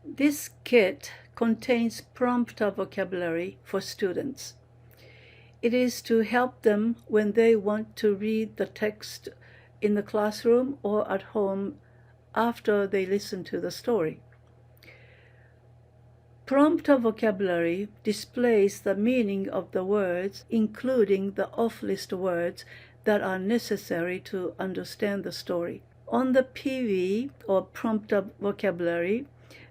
This kit contains prompter vocabulary for students. It is to help them when they want to read the text in the classroom or at home after they listen to the story. Prompter vocabulary displays the meaning of the words, including the off-list words that are necessary to understand the story. On the PV, or prompter vocabulary,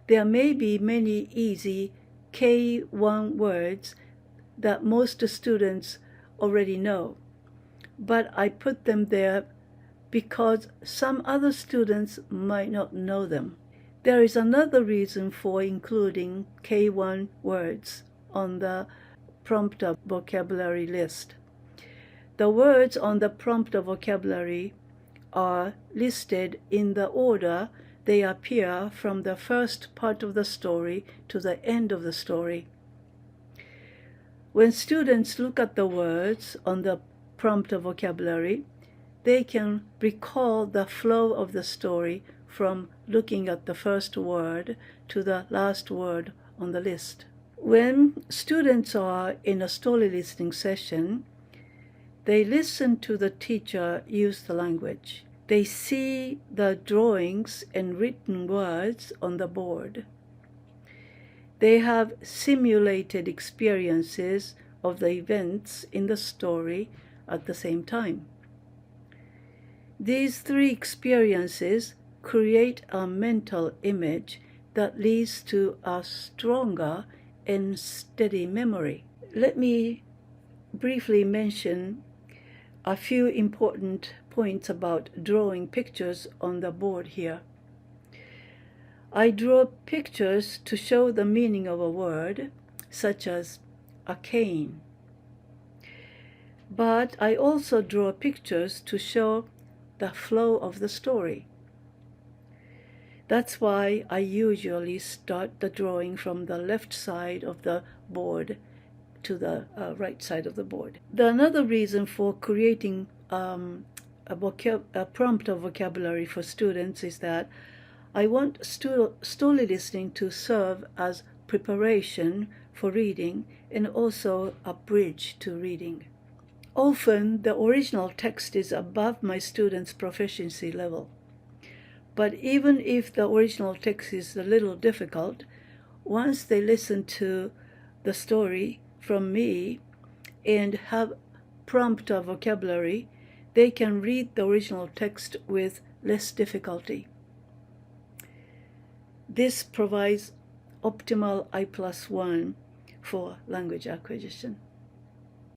there may be many easy K1 words that most students already know, but I put them there because some other students might not know them. There is another reason for including K1 words on the prompter vocabulary list. The words on the prompter vocabulary are listed in the order they appear from the first part of the story to the end of the story. When students look at the words on the prompter vocabulary, they can recall the flow of the story from looking at the first word to the last word on the list. When students are in a story listening session, they listen to the teacher use the language. They see the drawings and written words on the board. They have simulated experiences of the events in the story at the same time. These three experiences create a mental image that leads to a stronger and steady memory. Let me briefly mention a few important points about drawing pictures on the board here. I draw pictures to show the meaning of a word, such as a cane. But I also draw pictures to show the flow of the story. That's why I usually start the drawing from the left side of the board to the right side of the board. Another reason for creating a prompter vocabulary for students is that I want story listening to serve as preparation for reading and also a bridge to reading. Often the original text is above my students' proficiency level. But even if the original text is a little difficult, once they listen to the story from me and have prompter vocabulary, they can read the original text with less difficulty. This provides optimal I+1 for language acquisition.